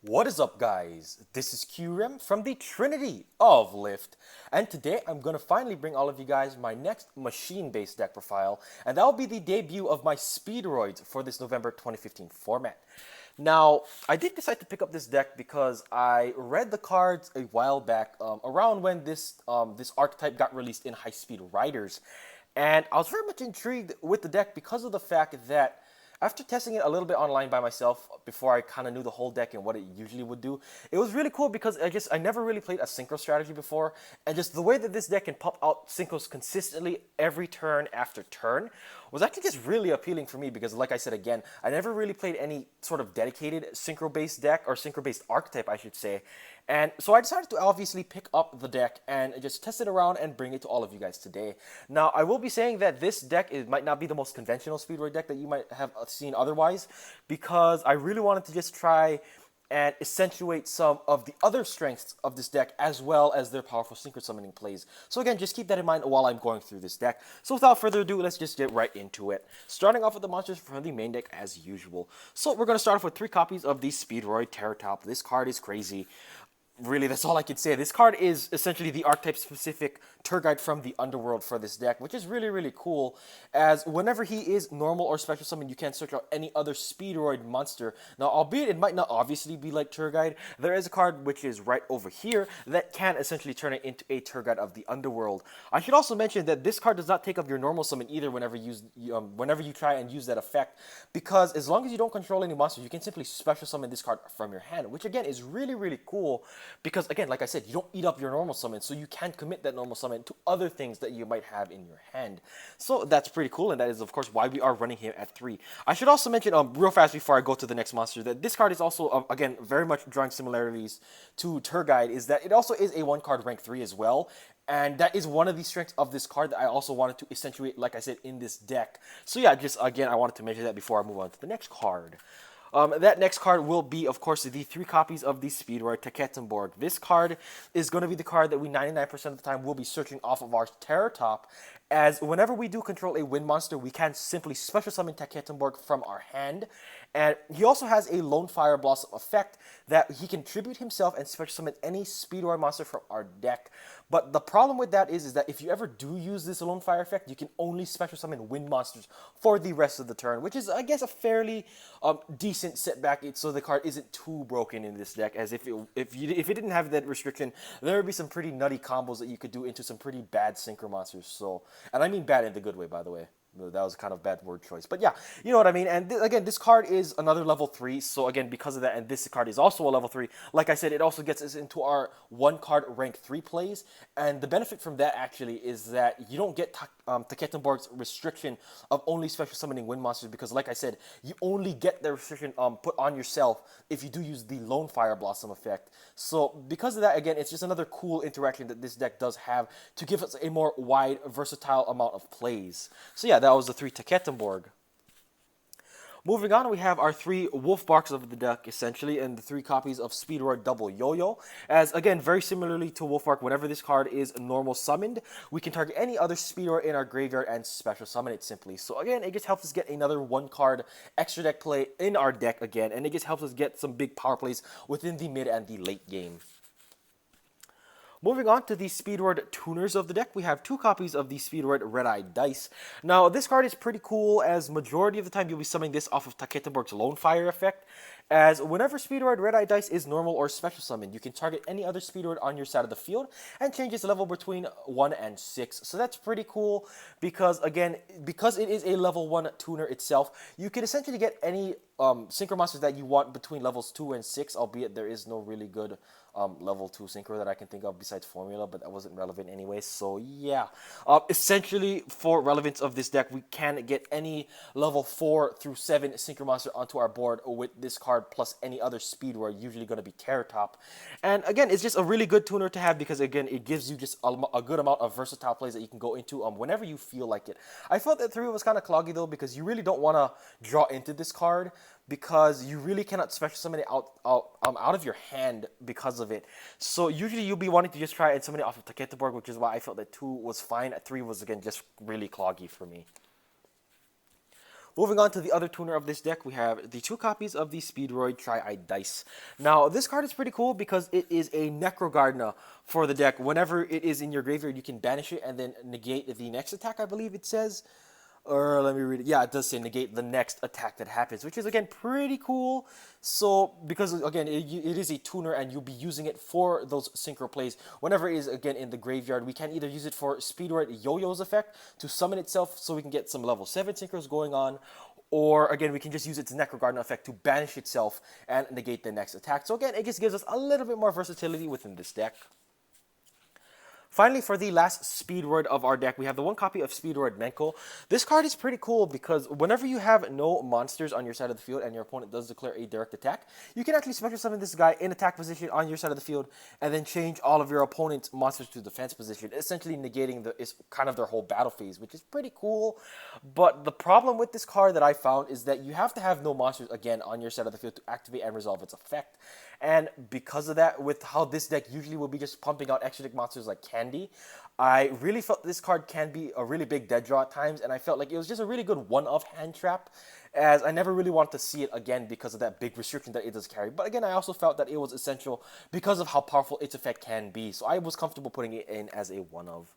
What is up, guys? This is QREM from the Trinity of Lift, and today I'm going to finally bring all of you guys my next machine-based deck profile, and that will be the debut of my Speedroids for this November 2015 format. Now, I did decide to pick up this deck because I read the cards a while back, around when this archetype got released in High Speed Riders, and I was very much intrigued with the deck because of the fact that after testing it a little bit online by myself before I kind of knew the whole deck and what it usually would do, it was really cool because I never really played a synchro strategy before, and just the way that this deck can pop out synchros consistently every turn after turn was actually just really appealing for me because, like I said again, I never really played any sort of dedicated synchro-based deck or synchro-based archetype, I should say. And so I decided to obviously pick up the deck and just test it around and bring it to all of you guys today. Now, I will be saying that this deck might not be the most conventional Speedroid deck that you might have seen otherwise, because I really wanted to just try and accentuate some of the other strengths of this deck as well as their powerful synchro summoning plays. So again, just keep that in mind while I'm going through this deck. So without further ado, let's just get right into it. Starting off with the monsters from the main deck as usual. So we're going to start off with 3 copies of the Speedroid Terratop. This card is crazy. Really, that's all I can say. This card is essentially the archetype-specific tour guide from the underworld for this deck, which is really, really cool, as whenever he is normal or special summon, you can search out any other Speedroid monster. Now, albeit it might not obviously be like tour guide, there is a card which is right over here that can essentially turn it into a tour guide of the underworld. I should also mention that this card does not take up your normal summon either whenever you try and use that effect, because as long as you don't control any monsters, you can simply special summon this card from your hand, which again is really, really cool. Because, again, like I said, you don't eat up your normal summon, so you can commit that normal summon to other things that you might have in your hand. So that's pretty cool, and that is, of course, why we are running him at 3. I should also mention, real fast before I go to the next monster, that this card is also, again, very much drawing similarities to Tour Guide, is that it also is a 1-card rank 3 as well. And that is one of the strengths of this card that I also wanted to accentuate, like I said, in this deck. So yeah, just, again, I wanted to mention that before I move on to the next card. That next card will be, of course, the 3 copies of the Speedroid Tekettenborg. This card is going to be the card that we 99% of the time will be searching off of our Terratop, as whenever we do control a wind monster, we can simply special summon Tekettenborg from our hand. And he also has a Lone Fire Blossom effect that he can tribute himself and special summon any Speedroid monster from our deck. But the problem with that is that if you ever do use this Lone Fire effect, you can only special summon wind monsters for the rest of the turn, which is, I guess, a fairly decent setback. So the card isn't too broken in this deck, as if it didn't have that restriction, there would be some pretty nutty combos that you could do into some pretty bad synchro monsters. So, and I mean bad in the good way, by the way. That was kind of bad word choice. But yeah, you know what I mean. And again, this card is another level 3. So again, because of that, and this card is also a level 3, like I said, it also gets us into our 1-card rank 3 plays. And the benefit from that actually is that you don't get Tekettenborg's restriction of only special summoning wind monsters, because like I said, you only get the restriction put on yourself if you do use the Lone Fire Blossom effect. So because of that, again, it's just another cool interaction that this deck does have to give us a more wide, versatile amount of plays. So yeah, that was the 3 Tekettenborg. Moving on, we have our 3 Wolf Barks of the deck, essentially, and the 3 copies of Speedroid Double Yo-Yo. As, again, very similarly to Wolf Bark, whenever this card is normal summoned, we can target any other Speedroid in our graveyard and special summon it simply. So, again, it just helps us get another 1-card extra deck play in our deck again, and it just helps us get some big power plays within the mid and the late game. Moving on to the Speedroid tuners of the deck, we have 2 copies of the Speedroid Red-Eye Dice. Now, this card is pretty cool, as majority of the time you'll be summoning this off of Tekettenborg's Lone Fire effect, as whenever Speedroid Red-Eye Dice is normal or special summoned, you can target any other Speedroid on your side of the field and change its level between 1 and 6. So that's pretty cool, because again, because it is a level 1 tuner itself, you can essentially get any synchro monsters that you want between levels 2 and 6, albeit there is no really good level 2 synchro that I can think of besides Formula, but that wasn't relevant anyway. So yeah, essentially for relevance of this deck, we can get any level 4 through 7 synchro monster onto our board with this card plus any other Speedroid, usually going to be Terratop. And again, it's just a really good tuner to have, because again, it gives you just a good amount of versatile plays that you can go into whenever you feel like it. I felt that 3 was kind of cloggy though, because you really don't want to draw into this card, because you really cannot special summon it out of your hand because of it. So usually you'll be wanting to just try and summon it off of Tekettenborg, which is why I felt that 2 was fine. 3 was, again, just really cloggy for me. Moving on to the other tuner of this deck, we have the 2 copies of the Speedroid Tri-Eye Dice. Now, this card is pretty cool because it is a Necro Gardener for the deck. Whenever it is in your graveyard, you can banish it and then negate the next attack, I believe it says. Or let me read it. Yeah, it does say negate the next attack that happens, which is, again, pretty cool. So, because, again, it is a tuner and you'll be using it for those synchro plays. Whenever it is, again, in the graveyard, we can either use it for Speedroid Yo-Yo's effect to summon itself so we can get some level 7 synchros going on. Or, again, we can just use its Necro Garden effect to banish itself and negate the next attack. So, again, it just gives us a little bit more versatility within this deck. Finally, for the last Speedroid of our deck, we have the 1 copy of Speedroid Menko. This card is pretty cool because whenever you have no monsters on your side of the field and your opponent does declare a direct attack, you can actually special summon this guy in attack position on your side of the field and then change all of your opponent's monsters to defense position, essentially negating kind of their whole battle phase, which is pretty cool. But the problem with this card that I found is that you have to have no monsters, again, on your side of the field to activate and resolve its effect. And because of that, with how this deck usually will be just pumping out extra deck monsters like candy, I really felt this card can be a really big dead draw at times, and I felt like it was just a really good one-off hand trap, as I never really want to see it again because of that big restriction that it does carry. But again, I also felt that it was essential because of how powerful its effect can be, so I was comfortable putting it in as a one-of.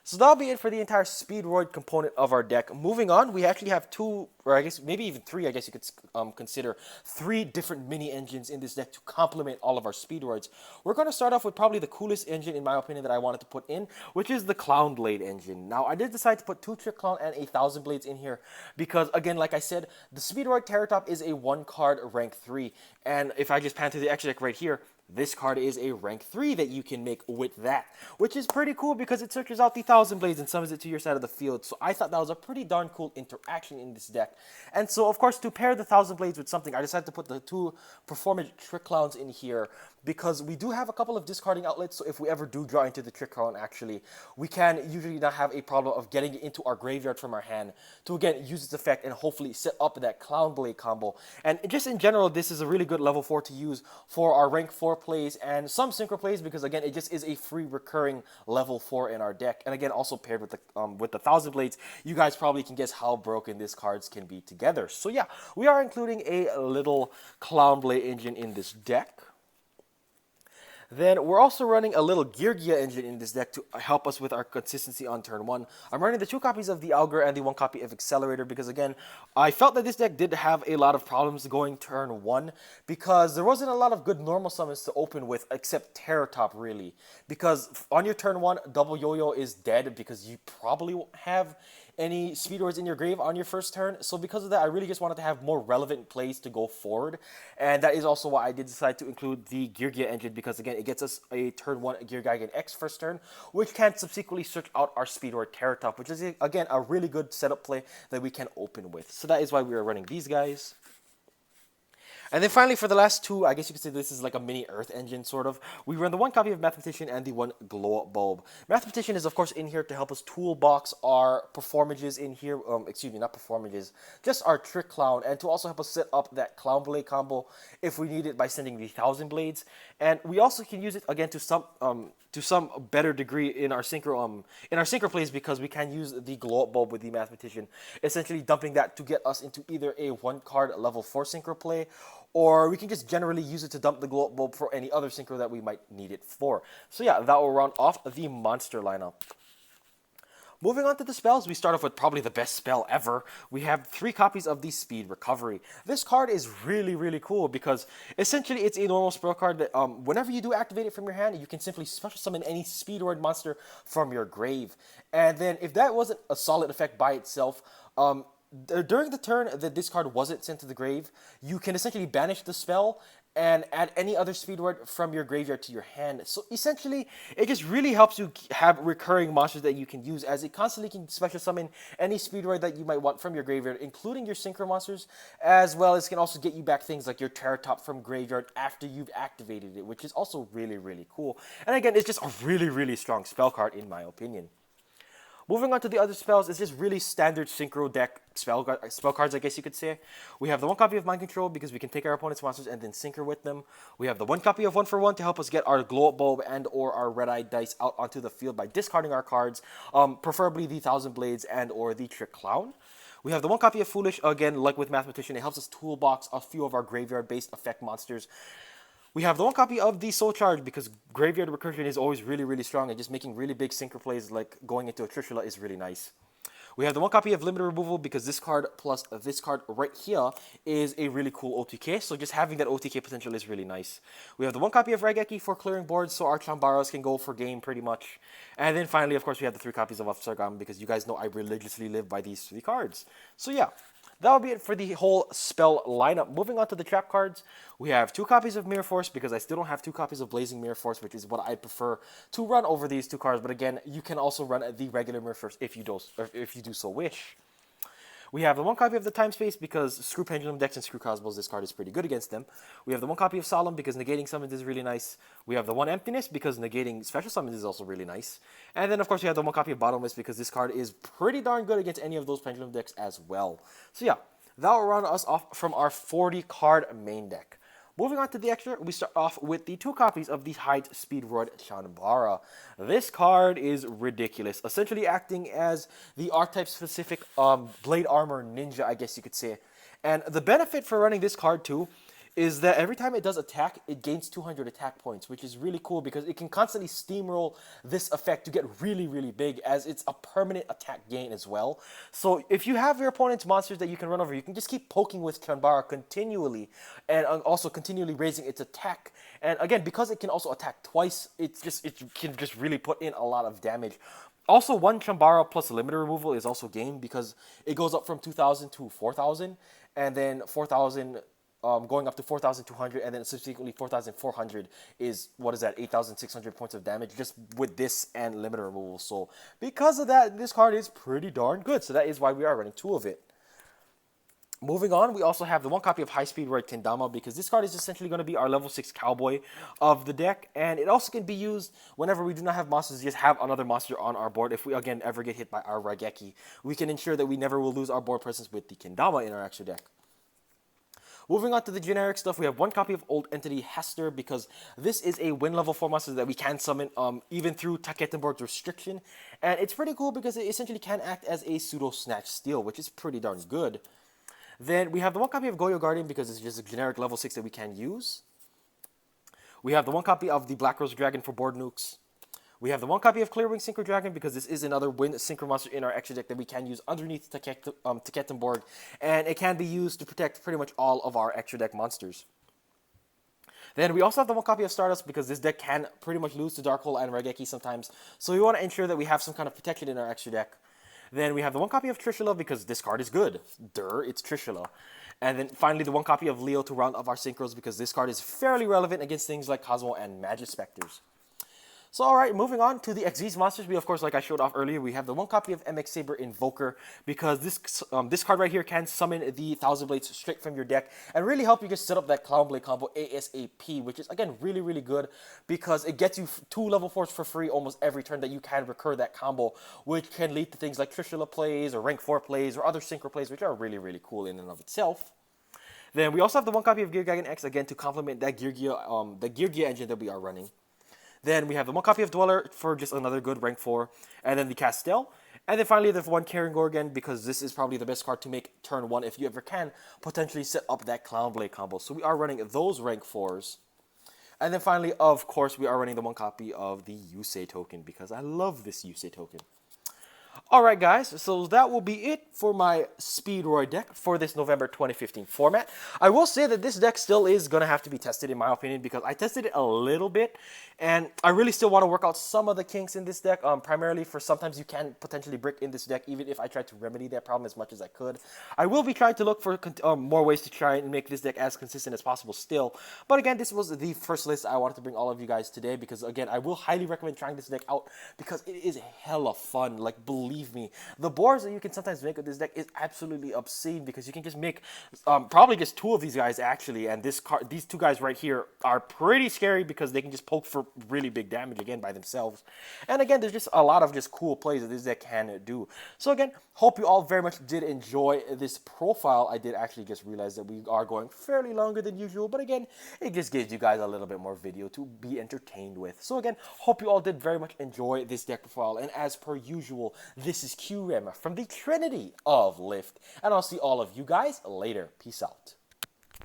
So that'll be it for the entire Speedroid component of our deck. Moving on, we actually have 2, or I guess maybe even 3, I guess you could consider 3 different mini engines in this deck to complement all of our Speedroids. We're going to start off with probably the coolest engine, in my opinion, that I wanted to put in, which is the Clown Blade engine. Now, I did decide to put 2 Trick Clown and a Thousand Blades in here because, again, like I said, the Speedroid Terratop is a 1-card rank 3, and if I just pan to the extra deck right here, this card is a rank 3 that you can make with that, which is pretty cool because it searches out the Thousand Blades and summons it to your side of the field. So I thought that was a pretty darn cool interaction in this deck. And so, of course, to pair the Thousand Blades with something, I decided to put the 2 Performance Trick Clowns in here because we do have a couple of discarding outlets. So if we ever do draw into the Trick Clown, actually, we can usually not have a problem of getting it into our graveyard from our hand to, again, use its effect and hopefully set up that Clown Blade combo. And just in general, this is a really good level 4 to use for our rank 4 plays and some synchro plays because, again, it just is a free recurring level 4 in our deck. And again, also paired with the Thousand Blades, you guys probably can guess how broken these cards can be together. So yeah, we are including a little Clown Blade engine in this deck. Then we're also running a little Geargia engine in this deck to help us with our consistency on turn 1. I'm running the 2 copies of the Augur and the 1 copy of Accelerator because, again, I felt that this deck did have a lot of problems going turn 1 because there wasn't a lot of good normal summons to open with except Terratop, really. Because on your turn 1, Double Yo-Yo is dead because you probably won't have any Speedroids in your grave on your first turn. So because of that, I really just wanted to have more relevant plays to go forward. And that is also why I did decide to include the Geargia engine because, again, it gets us a turn 1 Geargigan X first turn, which can subsequently search out our Speedroid Terratop, which is, again, a really good setup play that we can open with. So that is why we are running these guys. And then finally, for the last 2, I guess you could say this is like a mini Earth engine, sort of. We run the 1 copy of Mathematician and the 1 Glow Up Bulb. Mathematician is, of course, in here to help us toolbox our performages in here. Excuse me, not performages, just our Trick Clown, and to also help us set up that Clown Blade combo if we need it by sending the Thousand Blades. And we also can use it, again, to some better degree in our synchro plays because we can use the Glow Up Bulb with the Mathematician, essentially dumping that to get us into either a 1-card level 4 synchro play, or we can just generally use it to dump the Glow Up Bulb for any other synchro that we might need it for. So yeah, that will round off the monster lineup. Moving on to the spells, we start off with probably the best spell ever. We have 3 copies of the Speed Recovery. This card is really, really cool because essentially it's a normal spell card that whenever you do activate it from your hand, you can simply special summon any Speedroid monster from your grave. And then if that wasn't a solid effect by itself, during the turn that this card wasn't sent to the grave, you can essentially banish the spell and add any other Speedroid from your graveyard to your hand. So essentially, it just really helps you have recurring monsters that you can use, as it constantly can special summon any Speedroid that you might want from your graveyard, including your synchro monsters, as well as can also get you back things like your Terratop from graveyard after you've activated it, which is also really, really cool. And again, it's just a really, really strong spell card in my opinion. Moving on to the other spells, it's just really standard synchro deck spell cards, I guess you could say. We have the 1 copy of Mind Control because we can take our opponent's monsters and then synchro with them. We have the 1 copy of 1 for 1 to help us get our Glow Up Bulb and or our Red Eye Dice out onto the field by discarding our cards, preferably the Thousand Blades and or the Trick Clown. We have the one copy of Foolish, again, like with Mathematician, it helps us toolbox a few of our graveyard-based effect monsters. We have the one copy of the Soul Charge because Graveyard Recursion is always really, really strong, and just making really big synchro plays like going into a Trishula is really nice. We have the one copy of Limited Removal because this card plus this card right here is a really cool OTK, so just having that OTK potential is really nice. We have the one copy of Raigeki for clearing boards, so our Chambaras can go for game pretty much. And then finally, of course, we have the 3 copies of Sargam because you guys know I religiously live by these 3 cards. So yeah, that'll be it for the whole spell lineup. Moving on to the trap cards, we have 2 copies of Mirror Force because I still don't have 2 copies of Blazing Mirror Force, which is what I prefer to run over these 2 cards. But again, you can also run the regular Mirror Force if you do so wish. We have the 1 copy of the Time Space because Screw Pendulum decks and Screw Cosmos, this card is pretty good against them. We have the 1 copy of Solemn because negating summons is really nice. We have the 1 Emptiness because negating special summons is also really nice. And then, of course, we have the 1 copy of Bottomless because this card is pretty darn good against any of those Pendulum decks as well. So yeah, that will run us off from our 40 card main deck. Moving on to the extra, we start off with the 2 copies of the Hyde Speedroid Chanbara. This card is ridiculous, essentially acting as the archetype-specific Blade Armor Ninja, I guess you could say. And the benefit for running this card too is that every time it does attack, it gains 200 attack points, which is really cool because it can constantly steamroll this effect to get really, really big as it's a permanent attack gain as well. So if you have your opponent's monsters that you can run over, you can just keep poking with Chanbara continually and also continually raising its attack. And again, because it can also attack twice, it can just really put in a lot of damage. Also, 1 Chanbara plus limited removal is also game because it goes up from 2,000 to 4,000, and then 4,000 going up to 4,200, and then subsequently 4,400 is, what is that, 8,600 points of damage just with this and limited removal. So because of that, this card is pretty darn good. So that is why we are running 2 of it. Moving on, we also have the 1 copy of High Speedroid Kendama because this card is essentially going to be our level 6 cowboy of the deck, and it also can be used whenever we do not have monsters, just have another monster on our board. If we again ever get hit by our Raigeki, we can ensure that we never will lose our board presence with the Kendama in our extra deck. Moving on to the generic stuff, we have 1 copy of Old Entity Hester because this is a win level 4 monster that we can summon even through Taketenborg's restriction. And it's pretty cool because it essentially can act as a pseudo Snatch Steal, which is pretty darn good. Then we have the 1 copy of Goyo Guardian because it's just a generic level 6 that we can use. We have the 1 copy of the Black Rose Dragon for board nukes. We have the 1 copy of Clearwing Synchro Dragon because this is another win synchro monster in our extra deck that we can use underneath Taketenborg, and it can be used to protect pretty much all of our extra deck monsters. Then we also have the 1 copy of Stardust because this deck can pretty much lose to Dark Hole and Raigeki sometimes, so we want to ensure that we have some kind of protection in our extra deck. Then we have the 1 copy of Trishula because this card is good. It's Trishula. And then finally the 1 copy of Leo to round off our synchros because this card is fairly relevant against things like Cosmo and Magispectors. So alright, moving on to the Xyz monsters, we of course, like I showed off earlier, we have the 1 copy of MX Saber Invoker because this card right here can summon the Thousand Blades straight from your deck and really help you just set up that Clown Blade combo ASAP, which is again really, really good because it gets you 2 level 4s for free almost every turn that you can recur that combo, which can lead to things like Trishula plays or rank 4 plays or other synchro plays, which are really, really cool in and of itself. Then we also have the 1 copy of Gear Gagan X again to complement that Gear Gear engine that we are running. Then we have the 1 copy of Dweller for just another good rank 4. And then the Castel. And then finally the 1 Karen Gorgon because this is probably the best card to make turn 1 if you ever can potentially set up that Clown Blade combo. So we are running those rank 4s. And then finally, of course, we are running the 1 copy of the Yusei token because I love this Yusei token. Alright guys, so that will be it for my Speedroid deck for this November 2015 format. I will say that this deck still is going to have to be tested in my opinion because I tested it a little bit and I really still want to work out some of the kinks in this deck, primarily for sometimes you can potentially brick in this deck even if I try to remedy that problem as much as I could. I will be trying to look for more ways to try and make this deck as consistent as possible still, but again this was the first list I wanted to bring all of you guys today because again I will highly recommend trying this deck out because it is hella fun, like believe me. The boards that you can sometimes make with this deck is absolutely obscene because you can just make probably just 2 of these guys actually, and these 2 guys right here are pretty scary because they can just poke for really big damage again by themselves. And again, there's just a lot of just cool plays that this deck can do. So again, hope you all very much did enjoy this profile. I did actually just realize that we are going fairly longer than usual, but again, it just gives you guys a little bit more video to be entertained with. So again, hope you all did very much enjoy this deck profile, and as per usual, This is QRim from the Trinity of Lift, and I'll see all of you guys later. Peace out.